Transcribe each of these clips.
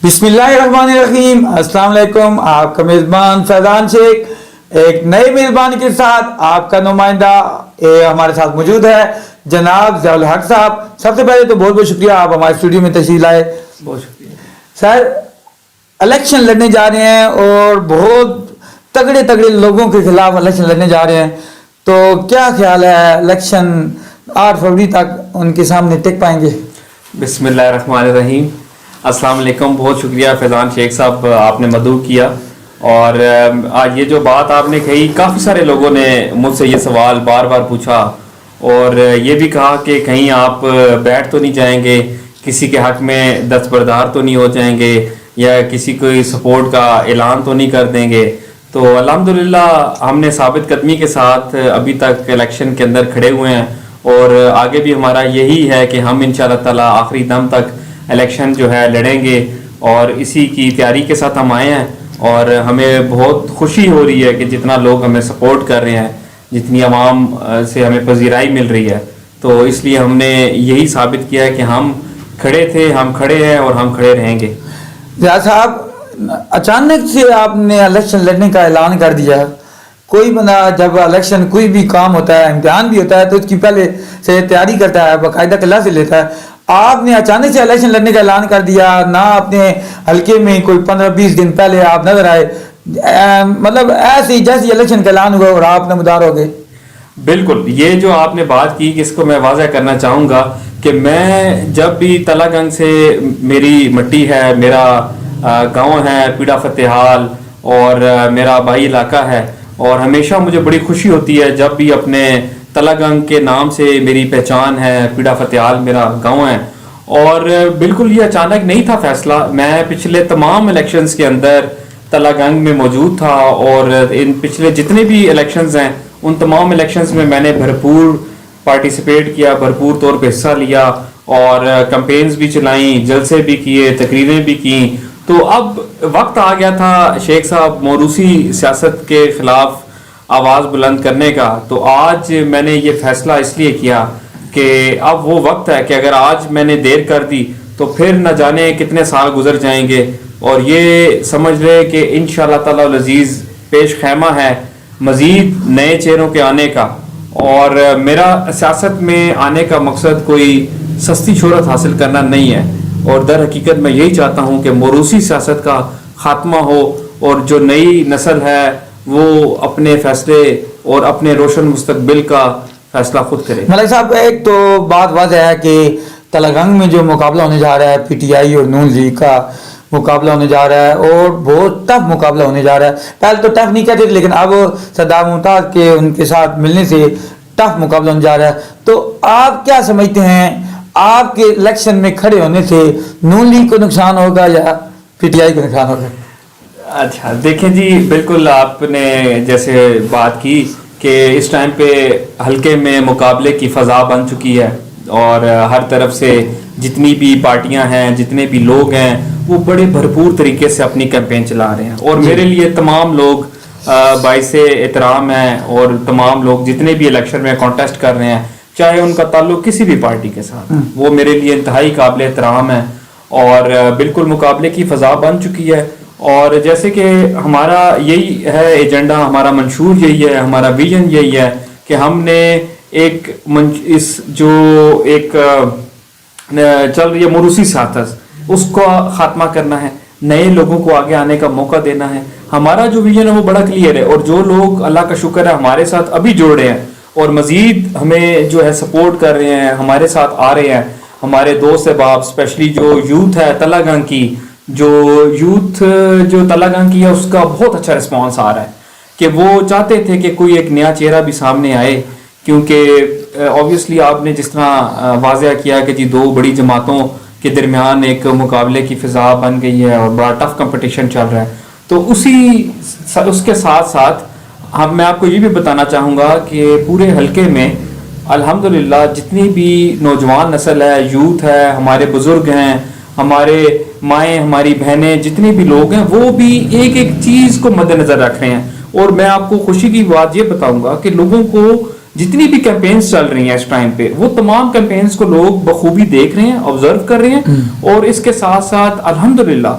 بسم اللہ الرحمن الرحیم. السلام علیکم. آپ کا میزبان فیضان شیخ ایک نئے میزبان کے ساتھ آپ کا نمائندہ ہمارے ساتھ موجود ہے جناب ضیاء الحق صاحب. سب سے پہلے تو بہت بہت شکریہ آپ ہمارے اسٹوڈیو میں تشریف لائے. بہت شکریہ سر. الیکشن لڑنے جا رہے ہیں اور بہت تگڑے تگڑے لوگوں کے خلاف الیکشن لڑنے جا رہے ہیں, تو کیا خیال ہے الیکشن 8 فروری تک ان کے سامنے ٹک پائیں گے؟ بسم اللہ الرحمن الرحیم. السلام علیکم. بہت شکریہ فیضان شیخ صاحب, آپ نے مدعو کیا. اور آج یہ جو بات آپ نے کہی, کافی سارے لوگوں نے مجھ سے یہ سوال بار بار پوچھا اور یہ بھی کہا کہ کہیں آپ بیٹھ تو نہیں جائیں گے, کسی کے حق میں دستبردار تو نہیں ہو جائیں گے, یا کسی کوئی سپورٹ کا اعلان تو نہیں کر دیں گے. تو الحمدللہ ہم نے ثابت قدمی کے ساتھ ابھی تک الیکشن کے اندر کھڑے ہوئے ہیں, اور آگے بھی ہمارا یہی ہے کہ ہم انشاءاللہ تعالیٰ آخری دم تک الیکشن جو ہے لڑیں گے, اور اسی کی تیاری کے ساتھ ہم آئے ہیں. اور ہمیں بہت خوشی ہو رہی ہے کہ جتنا لوگ ہمیں سپورٹ کر رہے ہیں, جتنی عوام سے ہمیں پذیرائی مل رہی ہے, تو اس لیے ہم نے یہی ثابت کیا ہے کہ ہم کھڑے تھے, ہم کھڑے ہیں اور ہم کھڑے رہیں گے. ضیاء صاحب, اچانک سے آپ نے الیکشن لڑنے کا اعلان کر دیا. کوئی بندہ جب الیکشن کوئی بھی کام ہوتا ہے, امتحان بھی ہوتا ہے, تو اس کی پہلے سے تیاری کرتا ہے, باقاعدہ کلاس سے لیتا ہے. آپ نے اچانک سے الیکشن لڑنے کا اعلان کر دیا, نہ اپنے حلقے میں کوئی 15-20 دن پہلے آپ نظر آئے, مطلب ایسے ہی جیسے الیکشن کا اعلان ہوا اور آپ نمودار ہو گئے. بالکل, یہ جو آپ نے بات کی, اس کو میں واضح کرنا چاہوں گا کہ میں جب بھی تلہ گنگ سے میری مٹی ہے, میرا گاؤں ہے پیڑا فتحال, اور میرا آبائی علاقہ ہے, اور ہمیشہ مجھے بڑی خوشی ہوتی ہے جب بھی اپنے تلہ گنگ کے نام سے میری پہچان ہے, پیڑا فتحال میرا گاؤں ہے. اور بالکل یہ اچانک نہیں تھا فیصلہ. میں پچھلے تمام الیکشنز کے اندر تلہ گنگ میں موجود تھا, اور ان پچھلے جتنے بھی الیکشنز ہیں ان تمام الیکشنز میں نے بھرپور پارٹیسپیٹ کیا, بھرپور طور پہ حصہ لیا, اور کمپینز بھی چلائیں, جلسے بھی کیے, تقریریں بھی کیں. تو اب وقت آ گیا تھا شیخ صاحب موروثی سیاست کے خلاف آواز بلند کرنے کا. تو آج میں نے یہ فیصلہ اس لیے کیا کہ اب وہ وقت ہے کہ اگر آج میں نے دیر کر دی تو پھر نہ جانے کتنے سال گزر جائیں گے. اور یہ سمجھ رہے کہ انشاءاللہ تعالی العزیز پیش خیمہ ہے مزید نئے چہروں کے آنے کا. اور میرا سیاست میں آنے کا مقصد کوئی سستی شہرت حاصل کرنا نہیں ہے, اور در حقیقت میں یہی چاہتا ہوں کہ موروثی سیاست کا خاتمہ ہو, اور جو نئی نسل ہے وہ اپنے فیصلے اور اپنے روشن مستقبل کا فیصلہ خود کرے. ملک صاحب, ایک تو بات واضح ہے کہ تلہ گنگ میں جو مقابلہ ہونے جا رہا ہے پی ٹی آئی اور نون لیگ کا مقابلہ ہونے جا رہا ہے, اور بہت ٹف مقابلہ ہونے جا رہا ہے. پہلے تو ٹف نہیں کہتے تھے, لیکن اب صدام ممتاز کے ان کے ساتھ ملنے سے ٹف مقابلہ ہونے جا رہا ہے. تو آپ کیا سمجھتے ہیں, آپ کے الیکشن میں کھڑے ہونے سے نون لیگ کو نقصان ہوگا یا پی ٹی آئی کو نقصان ہوگا؟ اچھا دیکھیں جی, بالکل آپ نے جیسے بات کی کہ اس ٹائم پہ حلقے میں مقابلے کی فضا بن چکی ہے, اور ہر طرف سے جتنی بھی پارٹیاں ہیں, جتنے بھی لوگ ہیں, وہ بڑے بھرپور طریقے سے اپنی کیمپین چلا رہے ہیں. اور میرے لیے تمام لوگ باعث احترام ہیں, اور تمام لوگ جتنے بھی الیکشن میں کانٹیسٹ کر رہے ہیں, چاہے ان کا تعلق کسی بھی پارٹی کے ساتھ, وہ میرے لیے انتہائی قابل احترام ہے. اور بالکل مقابلے کی فضا بن چکی ہے. اور جیسے کہ ہمارا یہی ہے ایجنڈا, ہمارا منشور یہی ہے, ہمارا ویژن یہی ہے کہ ہم نے ایک اس جو ایک چل رہی ہے موروثی سیاست, اس کو خاتمہ کرنا ہے, نئے لوگوں کو آگے آنے کا موقع دینا ہے. ہمارا جو ویژن ہے وہ بڑا کلیئر ہے, اور جو لوگ اللہ کا شکر ہے ہمارے ساتھ ابھی جڑ رہے ہیں اور مزید ہمیں جو ہے سپورٹ کر رہے ہیں, ہمارے ساتھ آ رہے ہیں, ہمارے دوست احباب, اسپیشلی جو یوتھ ہے تلہ گنگ کی, جو یوتھ جو تلہ گنگ کی ہے, اس کا بہت اچھا رسپانس آ رہا ہے کہ وہ چاہتے تھے کہ کوئی ایک نیا چہرہ بھی سامنے آئے. کیونکہ اوبیسلی آپ نے جس طرح واضح کیا کہ جی دو بڑی جماعتوں کے درمیان ایک مقابلے کی فضا بن گئی ہے اور بڑا ٹف کمپٹیشن چل رہا ہے. تو اس کے ساتھ ساتھ میں آپ کو یہ بھی بتانا چاہوں گا کہ پورے حلقے میں الحمدللہ جتنی بھی نوجوان نسل ہے, یوتھ ہے, ہمارے بزرگ ہیں, ہمارے مائیں, ہماری بہنیں, جتنے بھی لوگ ہیں, وہ بھی ایک ایک چیز کو مد نظر رکھ رہے ہیں. اور میں آپ کو خوشی کی بات یہ بتاؤں گا کہ لوگوں کو جتنی بھی کیمپینز چل رہی ہیں اس ٹائم پہ, وہ تمام کیمپینز کو لوگ بخوبی دیکھ رہے ہیں, آبزرو کر رہے ہیں. اور اس کے ساتھ ساتھ الحمدللہ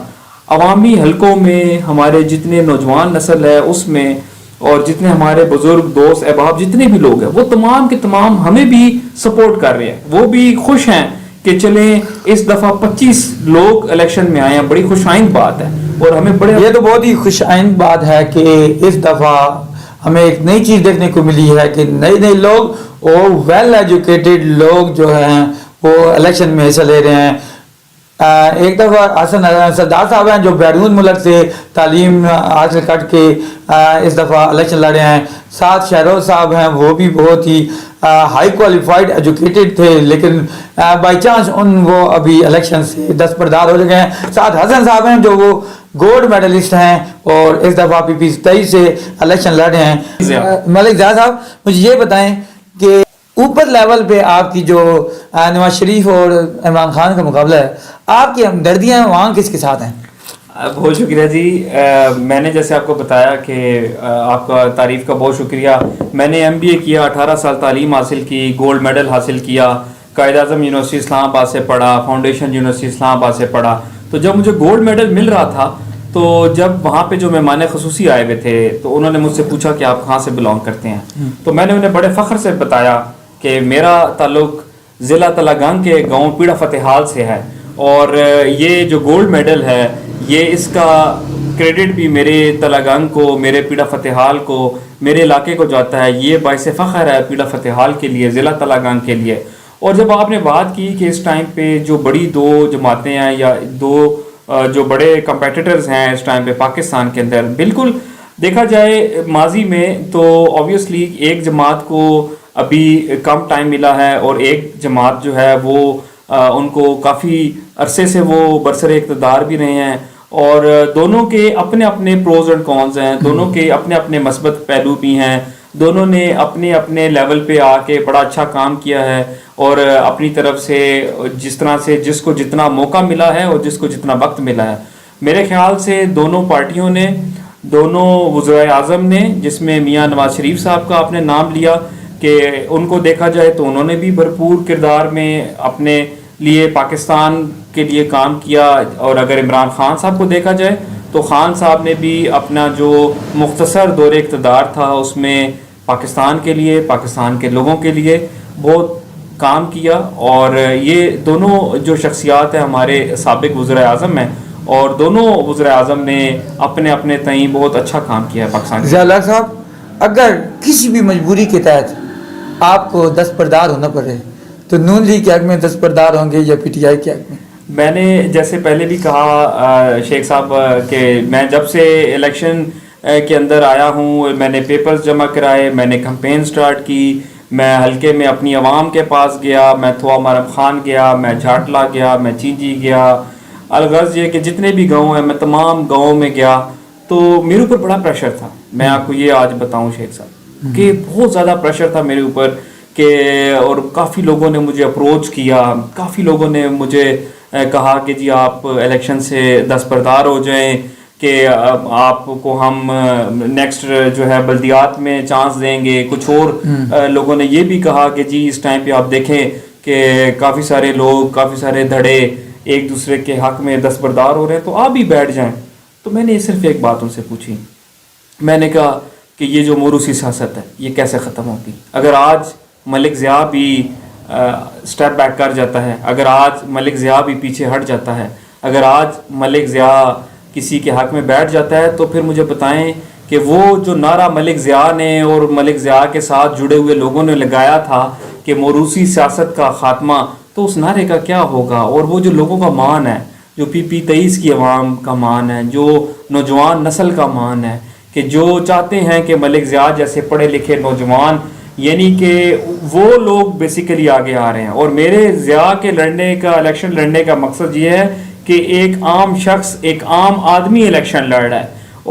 عوامی حلقوں میں ہمارے جتنے نوجوان نسل ہے اس میں، اور جتنے ہمارے بزرگ دوست احباب جتنے بھی لوگ ہیں، وہ تمام کے تمام ہمیں بھی سپورٹ کر رہے ہیں، وہ بھی خوش ہیں کہ چلیں اس دفعہ 25 لوگ الیکشن میں آئے ہیں، بڑی خوش آئند بات ہے۔ اور ہمیں بڑے یہ تو بہت ہی خوش آئند بات ہے کہ اس دفعہ ہمیں ایک نئی چیز دیکھنے کو ملی ہے کہ نئے لوگ اور ویل ایجوکیٹڈ لوگ جو ہیں وہ الیکشن میں حصہ لے رہے ہیں۔ ایک دفعہ حسن سردار صاحب ہیں جو بیرون ملک سے تعلیم حاصل کر کے اس دفعہ الیکشن لڑے ہیں، ساتھ شہروز صاحب ہیں، وہ بھی بہت ہی ہائی کوالیفائڈ ایجوکیٹڈ تھے، لیکن بائی چانس وہ ابھی الیکشن سے دستبردار ہو چکے ہیں۔ ساتھ حسن صاحب ہیں جو وہ گولڈ میڈلسٹ ہیں اور اس دفعہ PP 23 سے الیکشن لڑ رہے ہیں۔ ملک ضیاء صاحب مجھے یہ بتائیں کہ اوپر لیول پہ آپ کی جو نواز شریف اور عمران خان کا مقابلہ ہے، آپ کی ہمدردیاں وہاں کس کے ساتھ ہیں؟ بہت شکریہ جی۔ میں نے جیسے آپ کو بتایا کہ آپ کا تعریف کا بہت شکریہ۔ میں نے MBA کیا، 18 سال تعلیم حاصل کی، گولڈ میڈل حاصل کیا، قائد اعظم یونیورسٹی اسلام آباد سے پڑھا، فاؤنڈیشن یونیورسٹی اسلام آباد سے پڑھا۔ تو جب مجھے گولڈ میڈل مل رہا تھا تو جب وہاں پہ جو مہمان خصوصی آئے ہوئے تھے تو انہوں نے مجھ سے پوچھا کہ آپ کہاں سے بلانگ کرتے ہیں، تو میں نے انہیں بڑے فخر سے بتایا کہ میرا تعلق ضلع تلنگانگ کے گاؤں پیڑا فتحال سے ہے، اور یہ جو گولڈ میڈل ہے یہ اس کا کریڈٹ بھی میرے تلنگانگ کو، میرے پیڑا فتحال کو، میرے علاقے کو جاتا ہے۔ یہ باعث فخر ہے پیڑا فتحال کے لیے، ضلع تلنگانگ کے لیے۔ اور جب آپ نے بات کی کہ اس ٹائم پہ جو بڑی دو جماعتیں ہیں یا دو جو بڑے کمپیٹیٹرز ہیں اس ٹائم پہ پاکستان کے اندر، بالکل دیکھا جائے ماضی میں تو آبویسلی ایک جماعت کو ابھی کم ٹائم ملا ہے اور ایک جماعت جو ہے وہ ان کو کافی عرصے سے وہ برسر اقتدار بھی رہے ہیں، اور دونوں کے اپنے اپنے پروز اینڈ کونز ہیں، دونوں کے اپنے اپنے مثبت پہلو بھی ہیں، دونوں نے اپنے اپنے لیول پہ آ کے بڑا اچھا کام کیا ہے، اور اپنی طرف سے جس طرح سے جس کو جتنا موقع ملا ہے اور جس کو جتنا وقت ملا ہے، میرے خیال سے دونوں پارٹیوں نے، دونوں وزرائے اعظم نے، جس میں میاں نواز شریف صاحب کا آپ نے نام لیا کہ ان کو دیکھا جائے تو انہوں نے بھی بھرپور کردار میں اپنے لیے پاکستان کے لیے کام کیا، اور اگر عمران خان صاحب کو دیکھا جائے تو خان صاحب نے بھی اپنا جو مختصر دور اقتدار تھا اس میں پاکستان کے لیے، پاکستان کے لوگوں کے لیے بہت کام کیا، اور یہ دونوں جو شخصیات ہیں ہمارے سابق وزرائے اعظم ہیں، اور دونوں وزرائے اعظم نے اپنے اپنے تئیں بہت اچھا کام کیا ہے پاکستان کے۔ ضیاء الحق صاحب اگر کسی بھی مجبوری کے تحت آپ کو دستبردار ہونا پڑے تو نون لیگ کے حق میں دستبردار ہوں گے یا PTI کے حق میں؟ میں نے جیسے پہلے بھی کہا شیخ صاحب کہ میں جب سے الیکشن کے اندر آیا ہوں میں نے پیپرز جمع کرائے، میں نے کمپین سٹارٹ کی، میں حلقے میں اپنی عوام کے پاس گیا، میں تھوا مرم خان گیا، میں جھاٹلا گیا، میں چینجی گیا، الغرض یہ کہ جتنے بھی گاؤں ہیں میں تمام گاؤں میں گیا، تو میرے اوپر بڑا پریشر تھا۔ میں آپ کو یہ آج بتاؤں شیخ صاحب کہ بہت زیادہ پریشر تھا میرے اوپر، کہ اور کافی لوگوں نے مجھے اپروچ کیا، کافی لوگوں نے مجھے کہا کہ جی آپ الیکشن سے دستبردار ہو جائیں، کہ آپ کو ہم نیکسٹ جو ہے بلدیات میں چانس دیں گے۔ کچھ اور لوگوں نے یہ بھی کہا کہ جی اس ٹائم پہ آپ دیکھیں کہ کافی سارے لوگ، کافی سارے دھڑے ایک دوسرے کے حق میں دستبردار ہو رہے ہیں، تو آپ بھی بیٹھ جائیں۔ تو میں نے صرف ایک بات ان سے پوچھی، میں نے کہا کہ یہ جو موروثی سیاست ہے یہ کیسے ختم ہوگی؟ اگر آج ملک ضیاء بھی سٹیپ بیک کر جاتا ہے، اگر آج ملک ضیاء بھی پیچھے ہٹ جاتا ہے، اگر آج ملک ضیاء کسی کے حق میں بیٹھ جاتا ہے، تو پھر مجھے بتائیں کہ وہ جو نعرہ ملک ضیاء نے اور ملک ضیاء کے ساتھ جڑے ہوئے لوگوں نے لگایا تھا کہ موروثی سیاست کا خاتمہ، تو اس نعرے کا کیا ہوگا؟ اور وہ جو لوگوں کا مان ہے، جو PP 23 کی عوام کا مان ہے، جو نوجوان نسل کا مان ہے، کہ جو چاہتے ہیں کہ ملک ضیاء جیسے پڑھے لکھے نوجوان، یعنی کہ وہ لوگ بیسیکلی آگے آ رہے ہیں۔ اور میرے ضیاء کے لڑنے کا، الیکشن لڑنے کا مقصد یہ ہے کہ ایک عام شخص، ایک عام آدمی الیکشن لڑ رہا ہے،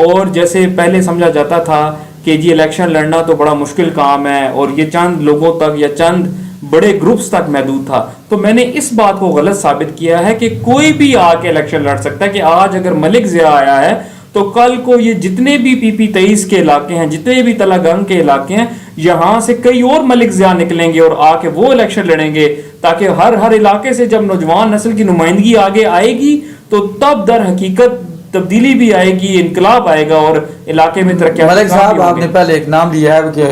اور جیسے پہلے سمجھا جاتا تھا کہ جی الیکشن لڑنا تو بڑا مشکل کام ہے اور یہ چند لوگوں تک یا چند بڑے گروپس تک محدود تھا، تو میں نے اس بات کو غلط ثابت کیا ہے کہ کوئی بھی آ کے الیکشن لڑ سکتا ہے، کہ آج اگر ملک ضیاء آیا ہے تو کل کو یہ جتنے بھی PP 23 کے علاقے ہیں، جتنے بھی تلنگانگ کے علاقے ہیں، یہاں سے کئی اور ملک ضیاء نکلیں گے اور آ کے وہ الیکشن لڑیں گے، تاکہ ہر علاقے سے جب نوجوان نسل کی نمائندگی آگے آئے گی تو تب در حقیقت تبدیلی بھی آئے گی, انقلاب آئے گا اور علاقے میں ترقیاتی ملک کام صاحب بھی ہوں آپ گے. نے پہلے ایک نام لیا ہے کہ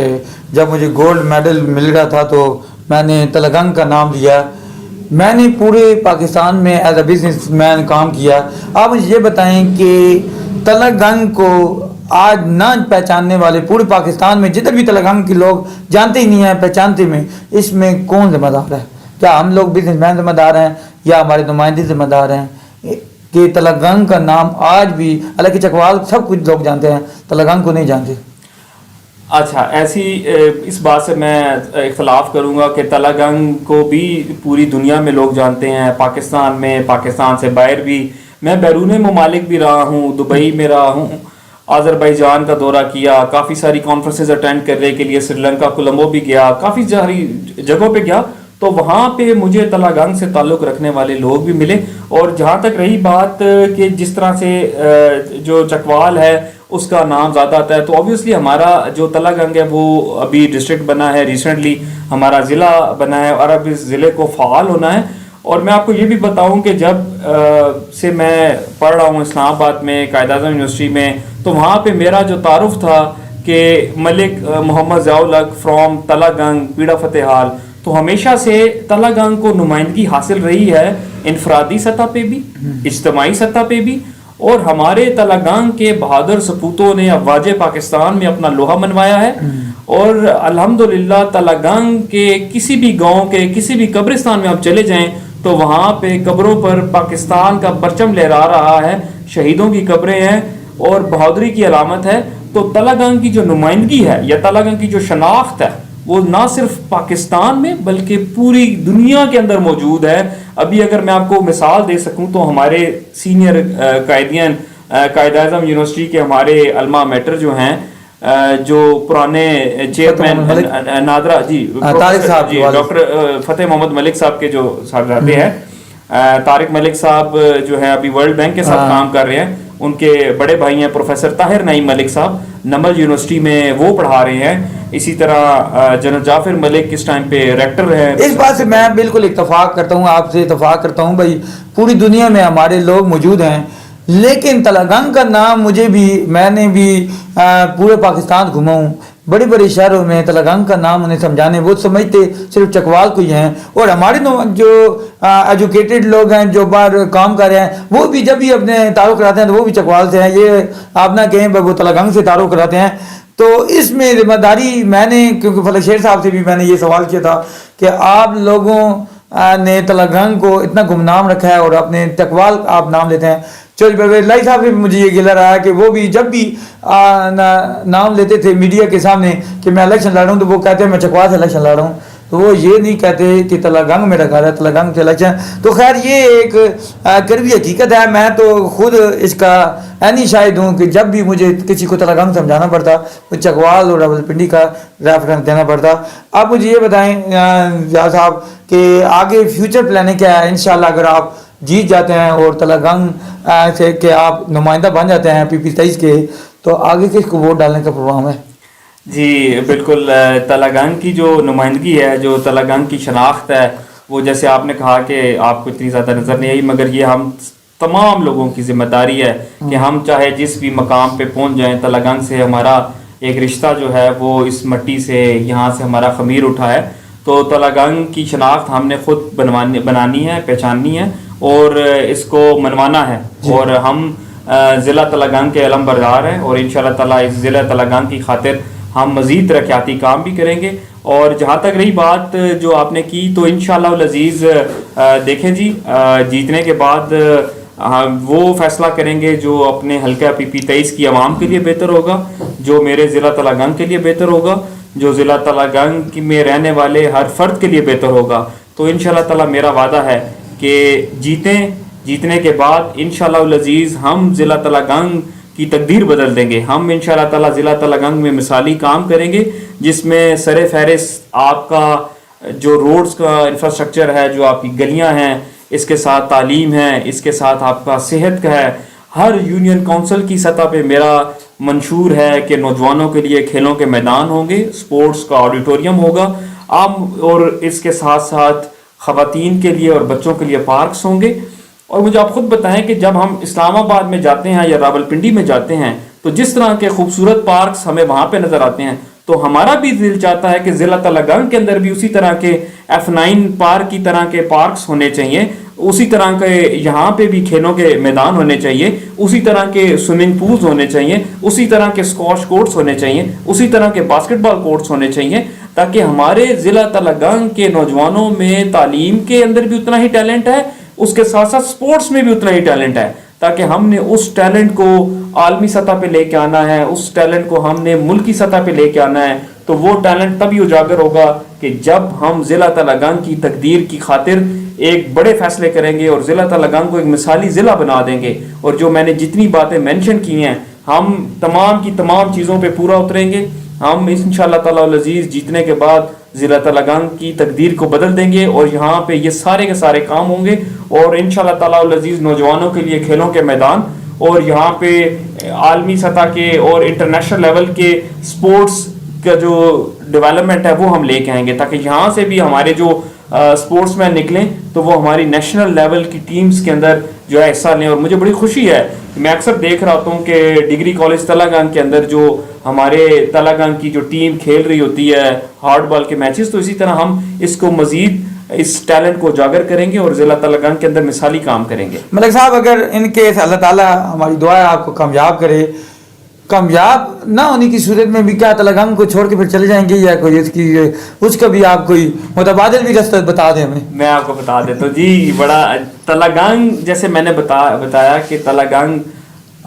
جب مجھے گولڈ میڈل مل رہا تھا تو میں نے تلگنگ کا نام لیا. میں نے پورے پاکستان میں ایز اے بزنس مین کام کیا. آپ مجھے یہ بتائیں کہ تلگنگ کو آج نہ پہچاننے والے پورے پاکستان میں جتنے بھی تلگنگ کے لوگ جانتے ہی نہیں ہیں, پہچانتے میں, اس میں کون ذمہ دار ہے؟ کیا ہم لوگ بزنس مین ذمہ دار ہیں یا ہمارے نمائندے ذمہ دار ہیں کہ تلگنگ کا نام آج بھی, حالانکہ چکوال سب کچھ لوگ جانتے ہیں, تلگنگ کو نہیں جانتے؟ اچھا, ایسی اس بات سے میں اختلاف کروں گا کہ تلگنگ کو بھی پوری دنیا میں لوگ جانتے ہیں, پاکستان میں, پاکستان سے باہر بھی. میں بیرون ممالک بھی رہا ہوں, دبئی میں رہا ہوں, آذربائیجان کا دورہ کیا, کافی ساری کانفرنسز اٹینڈ کرنے کے لیے سری لنکا کولمبو بھی گیا, کافی ساری جگہوں پہ گیا. تو وہاں پہ مجھے تلگنگ سے تعلق رکھنے والے لوگ بھی ملے. اور جہاں تک رہی بات کہ جس طرح سے جو چکوال ہے اس کا نام زیادہ آتا ہے, تو اوبیسلی ہمارا جو تلگنگ ہے وہ ابھی ڈسٹرکٹ بنا ہے, ریسنٹلی ہمارا ضلع بنا ہے, اور اب اس ضلع کو فعال ہونا ہے. اور میں آپ کو یہ بھی بتاؤں کہ جب سے میں پڑھ رہا ہوں اسلام آباد میں قائد اعظم یونیورسٹی میں, تو وہاں پہ میرا جو تعارف تھا کہ ملک محمد ضیاء الحق فرام تلگنگ پیڑا فتح حال, تو ہمیشہ سے تلگنگ کو نمائندگی حاصل رہی ہے انفرادی سطح پہ بھی, اجتماعی سطح پہ بھی. اور ہمارے تلگنگ کے بہادر سپوتوں نے افواج پاکستان میں اپنا لوہا منوایا ہے. اور الحمدللہ تلگنگ کے کسی بھی گاؤں کے کسی بھی قبرستان میں آپ چلے جائیں تو وہاں پہ قبروں پر پاکستان کا پرچم لہرا رہا ہے, شہیدوں کی قبریں ہیں اور بہادری کی علامت ہے. تو تلگنگ کی جو نمائندگی ہے یا تلگنگ کی جو شناخت ہے وہ نہ صرف پاکستان میں بلکہ پوری دنیا کے اندر موجود ہے. ابھی اگر میں آپ کو مثال دے سکوں تو ہمارے سینئر قائدین قائد اعظم یونیورسٹی کے ہمارے علما میٹر جو ہیں, جو پرانے چیئرمین نادرا جی ڈاکٹر فتح محمد ملک صاحب کے جو صاحبزادے ہیں, طارق ملک صاحب جو ہیں ابھی ورلڈ بینک کے ساتھ کام کر رہے ہیں, ان کے بڑے بھائی ہیں پروفیسر طاہر نعیم ملک صاحب, نمل یونیورسٹی میں وہ پڑھا رہے ہیں. اسی طرح جنرل جعفر ملک اس ٹائم پہ ریکٹر ہیں. اس بات سے میں بالکل اتفاق کرتا ہوں, آپ سے اتفاق کرتا ہوں بھائی, پوری دنیا میں ہمارے لوگ موجود ہیں, لیکن تلگنگ کا نام مجھے بھی, میں نے بھی پورے پاکستان گھوما ہوں, بڑے بڑے شہروں میں تلگنگ کا نام انہیں سمجھانے, وہ سمجھتے صرف چکوال کو ہی ہیں. اور ہمارے جو ایجوکیٹڈ لوگ ہیں جو باہر کام کر رہے ہیں وہ بھی جب بھی اپنے تعارف کراتے ہیں تو وہ بھی چکوال سے ہیں, یہ آپ نہ کہیں وہ تلگنگ سے تعارف کراتے ہیں. تو اس میں ذمہ داری میں نے, کیونکہ فلک شیر صاحب سے بھی میں نے یہ سوال کیا تھا کہ آپ لوگوں نے تلگنگ کو اتنا گمنام رکھا ہے اور اپنے چکوال آپ نام لیتے ہیں. چوج لائی صاحب سے بھی مجھے یہ گلہ رہا ہے کہ وہ بھی جب بھی نام لیتے تھے میڈیا کے سامنے کہ میں الیکشن لڑ رہا ہوں تو وہ کہتے ہیں میں چکوال سے الیکشن لڑ رہا ہوں, تو وہ یہ نہیں کہتے کہ تلگنگ میں رکھا رہا ہے تلگنگ سے الیکشن. تو خیر یہ ایک کڑوی حقیقت ہے. میں تو خود اس کا عینی شاہد ہوں کہ جب بھی مجھے کسی کو تلگنگ سمجھانا پڑتا وہ چکوال اور راولپنڈی کا ریفرنس دینا پڑتا. آپ مجھے یہ بتائیں ضیاء صاحب کہ آگے فیوچر پلاننگ کیا ہے؟ انشاءاللہ اگر آپ جیت جاتے ہیں اور تلگنگ سے کہ آپ نمائندہ بن جاتے ہیں پی پی 23 کے, تو آگے کس کو ووٹ ڈالنے کا پروگرام ہے؟ جی بالکل, تلگنگ کی جو نمائندگی ہے, جو تلگنگ کی شناخت ہے, وہ جیسے آپ نے کہا کہ آپ کو اتنی زیادہ نظر نہیں آئی, مگر یہ ہم تمام لوگوں کی ذمہ داری ہے کہ ہم چاہے جس بھی مقام پہ پہنچ جائیں, تلگنگ سے ہمارا ایک رشتہ جو ہے وہ اس مٹی سے, یہاں سے ہمارا خمیر اٹھا ہے. تو تلگنگ کی شناخت ہم نے خود بنانی ہے, پہچاننی ہے اور اس کو منوانا ہے. اور ہم ضلع تلگنگ کے علم بردار ہیں اور انشاءاللہ تعالیٰ اس ضلع تلگنگ کی خاطر ہم مزید ترقیاتی کام بھی کریں گے. اور جہاں تک رہی بات جو آپ نے کی, تو انشاءاللہ العزیز دیکھیں جی, جیتنے کے بعد وہ فیصلہ کریں گے جو اپنے حلقہ پی پی 23 کی عوام کے لیے بہتر ہوگا, جو میرے ضلع تلگنگ کے لیے بہتر ہوگا, جو ضلع تلگنگ میں رہنے والے ہر فرد کے لیے بہتر ہوگا. تو انشاءاللہ تعالیٰ میرا وعدہ ہے کہ جیتنے کے بعد انشاءاللہ العزیز ہم ضلع تلگنگ کی تقدیر بدل دیں گے. ہم انشاءاللہ تعالیٰ ضلع تلگنگ میں مثالی کام کریں گے جس میں سر فہرست آپ کا جو روڈز کا انفراسٹرکچر ہے, جو آپ کی گلیاں ہیں, اس کے ساتھ تعلیم ہے, اس کے ساتھ آپ کا صحت کا ہے. ہر یونین کونسل کی سطح پہ میرا منشور ہے کہ نوجوانوں کے لیے کھیلوں کے میدان ہوں گے, سپورٹس کا آڈیٹوریم ہوگا, اور اس کے ساتھ ساتھ خواتین کے لیے اور بچوں کے لیے پارکس ہوں گے. اور مجھے آپ خود بتائیں کہ جب ہم اسلام آباد میں جاتے ہیں یا راولپنڈی میں جاتے ہیں تو جس طرح کے خوبصورت پارکس ہمیں وہاں پہ نظر آتے ہیں، تو ہمارا بھی دل چاہتا ہے کہ ضلع تلنگانگ کے اندر بھی اسی طرح کے F9 پارک کی طرح کے پارکس ہونے چاہیے، اسی طرح کے یہاں پہ بھی کھیلوں کے میدان ہونے چاہیے، اسی طرح کے سوئمنگ پولز ہونے چاہیے، اسی طرح کے اسکواش کورٹس ہونے چاہیے، اسی طرح کے باسکٹ بال کورٹس ہونے چاہیے، تاکہ ہمارے ضلع تلنگانگ کے نوجوانوں میں تعلیم کے اندر بھی اتنا ہی ٹیلنٹ ہے، اس کے ساتھ ساتھ سپورٹس میں بھی اتنا ہی ٹیلنٹ ہے، تاکہ ہم نے اس ٹیلنٹ کو عالمی سطح پہ لے کے آنا ہے، اس ٹیلنٹ کو ہم نے ملکی سطح پہ لے کے آنا ہے، تو وہ ٹیلنٹ تبھی اجاگر ہوگا کہ جب ہم ضلع تلنگانگ کی تقدیر کی خاطر ایک بڑے فیصلے کریں گے اور ضلع تلنگانگ کو ایک مثالی ضلع بنا دیں گے، اور جو میں نے جتنی باتیں مینشن کی ہیں ہم تمام کی تمام چیزوں پہ پورا اتریں گے. ہم انشاءاللہ تعالی العزیز جیتنے کے بعد ضلع تلنگانگ کی تقدیر کو بدل دیں گے، اور یہاں پہ یہ سارے کے سارے کام ہوں گے، اور انشاءاللہ تعالی العزیز نوجوانوں کے لیے کھیلوں کے میدان اور یہاں پہ عالمی سطح کے اور انٹرنیشنل لیول کے سپورٹس کا جو ڈیولپمنٹ ہے وہ ہم لے کے آئیں گے، تاکہ یہاں سے بھی ہمارے جو سپورٹس مین نکلیں تو وہ ہماری نیشنل لیول کی ٹیمز کے اندر جو ہے حصہ لیں. اور مجھے بڑی خوشی ہے، میں اکثر دیکھ رہا ہوتا ہوں کہ ڈگری کالج تلنگانگ کے اندر جو ہمارے تلنگانگ کی جو ٹیم کھیل رہی ہوتی ہے ہارڈ بال کے میچز، تو اسی طرح ہم اس کو مزید اس ٹیلنٹ کو اجاگر کریں گے اور ضلع تلنگانگ کے اندر مثالی کام کریں گے. ملک صاحب، اگر ان کے اللہ تعالیٰ ہماری دعا ہے آپ کو کامیاب کرے، کامیاب نہ ہونے کی صورت میں بھی کیا تلنگانگ کو چھوڑ کے پھر چلے جائیں گے، یا کوئی اس کا بھی آپ کوئی متبادل بھی رستہ بتا دیں ہمیں؟ میں آپ کو بتا دیتا ہوں جی. بڑا تلنگانگ، جیسے میں نے بتایا کہ تلنگانگ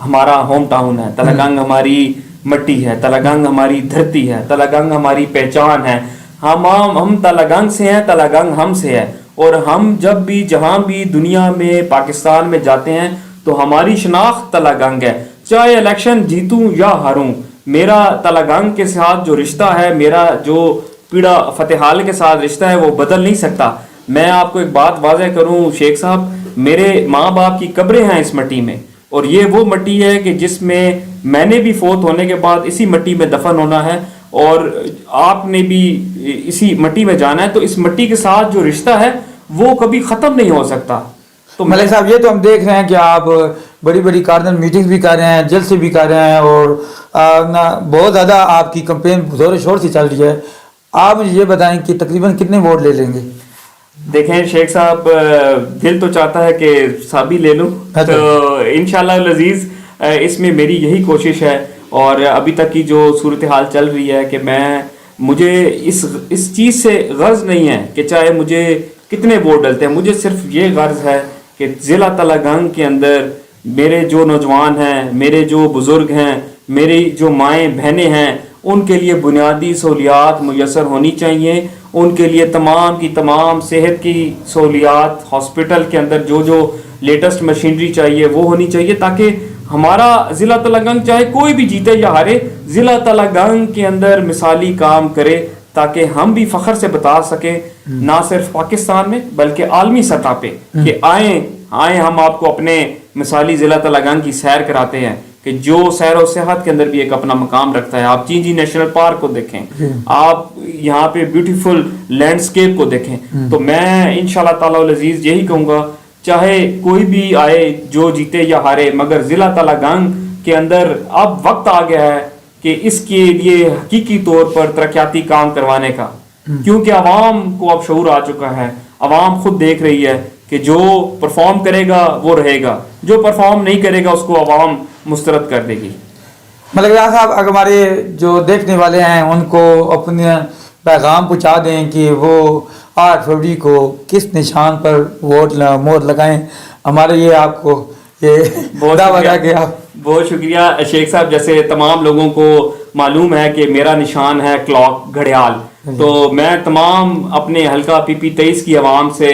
ہمارا ہوم ٹاؤن ہے، تلنگانگ ہماری مٹی ہے، تلنگانگ ہماری دھرتی ہے، تلنگانگ ہماری پہچان ہے. ہم تلنگانگ سے ہیں، تلنگانگ ہم سے ہے، اور ہم جب بھی جہاں بھی دنیا میں پاکستان میں جاتے ہیں تو ہماری شناخت تلنگانگ ہے. چاہے الیکشن جیتوں یا ہاروں، میرا تلنگانگ کے ساتھ جو رشتہ ہے، میرا جو پیڑا فتح حال کے ساتھ رشتہ ہے وہ بدل نہیں سکتا. میں آپ کو ایک بات واضح کروں شیخ صاحب، میرے ماں باپ کی قبریں ہیں اس مٹی میں، اور یہ وہ مٹی ہے کہ جس میں نے بھی فوت ہونے کے بعد اسی مٹی میں دفن ہونا ہے، اور آپ نے بھی اسی مٹی میں جانا ہے. تو اس مٹی کے ساتھ جو رشتہ ہے وہ کبھی ختم نہیں ہو سکتا. تو ملک صاحب، یہ تو ہم دیکھ رہے ہیں کہ آپ بڑی بڑی کارنر میٹنگز بھی کر رہے ہیں، جلسے بھی کر رہے ہیں، اور بہت زیادہ آپ کی کمپین زور و شور سے چل رہی ہے. آپ مجھے یہ بتائیں کہ تقریباً کتنے ووٹ لے لیں گے؟ دیکھیں شیخ صاحب، دل تو چاہتا ہے کہ سبھی لے لوں، تو انشاءاللہ العزیز اس میں میری یہی کوشش ہے. اور ابھی تک کی جو صورتحال چل رہی ہے کہ مجھے اس چیز سے غرض نہیں ہے کہ چاہے مجھے کتنے ووٹ ڈلتے ہیں، مجھے صرف یہ غرض ہے کہ ضلع تلنگانگ کے اندر میرے جو نوجوان ہیں، میرے جو بزرگ ہیں، میری جو مائیں بہنیں ہیں، ان کے لیے بنیادی سہولیات میسر ہونی چاہیے. ان کے لیے تمام کی تمام صحت کی سہولیات، ہاسپٹل کے اندر جو لیٹسٹ مشینری چاہیے وہ ہونی چاہیے، تاکہ ہمارا ضلع تلنگانگ چاہے کوئی بھی جیتے یا ہارے، ضلع تلنگانگ کے اندر مثالی کام کرے، تاکہ ہم بھی فخر سے بتا سکیں نہ صرف پاکستان میں بلکہ عالمی سطح پہ کہ آئیں ہم آپ کو اپنے مثالی ضلع تلنگانگ کی سیر کراتے ہیں، کہ جو سیر و صحت کے اندر بھی ایک اپنا مقام رکھتا ہے. آپ چینجی نیشنل پارک کو دیکھیں، آپ یہاں پہ بیوٹیفل لینڈسکیپ کو دیکھیں. تو میں انشاءاللہ تعالی العزیز یہی کہوں گا، چاہے کوئی بھی آئے، جو جیتے یا ہارے، مگر ضلع تلنگانگ کے اندر اب وقت آ گیا ہے کہ اس کے لیے حقیقی طور پر ترقیاتی کام کروانے کا، کیونکہ عوام کو اب شعور آ چکا ہے. عوام خود دیکھ رہی ہے کہ جو پرفارم کرے گا وہ رہے گا، جو پرفارم نہیں کرے گا اس کو عوام مسترد کر دے گی. ملک صاحب، اگر ہمارے جو دیکھنے والے ہیں ان کو اپنے پیغام پہنچا دیں کہ وہ 8 فروری کو کس نشان پر ووٹ مہر لگائیں. ہمارے یہ آپ کو یہ دعویٰ ہے کہ آپ... بہت شکریہ شیخ صاحب. جیسے تمام لوگوں کو معلوم ہے کہ میرا نشان ہے کلاک، گھڑیال، تو میں تمام اپنے حلقہ PP23 کی عوام سے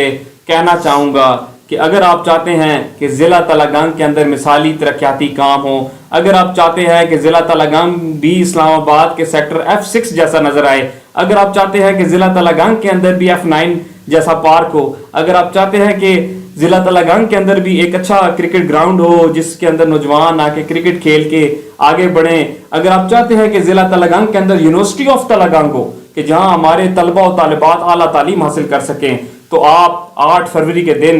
کہنا چاہوں گا کہ اگر آپ چاہتے ہیں کہ ضلع تلنگانگ کے اندر مثالی ترقیاتی کام ہو، اگر آپ چاہتے ہیں کہ ضلع تلنگانگ بھی اسلام آباد کے سیکٹر F6 جیسا نظر آئے، اگر آپ چاہتے ہیں کہ ضلع تلنگانگ کے اندر بھی F9 جیسا پارک ہو، اگر آپ چاہتے ہیں کہ ضلع تلنگانگ کے اندر بھی ایک اچھا کرکٹ گراؤنڈ ہو جس کے اندر نوجوان آ کے کرکٹ کھیل کے آگے بڑھیں، اگر آپ چاہتے ہیں کہ ضلع تلنگانگ کے اندر یونیورسٹی آف تلنگانگ ہو کہ جہاں ہمارے طلبہ و طالبات اعلیٰ تعلیم حاصل کر سکیں، تو آپ 8 فروری کے دن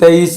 23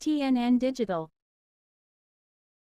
TNN Digital.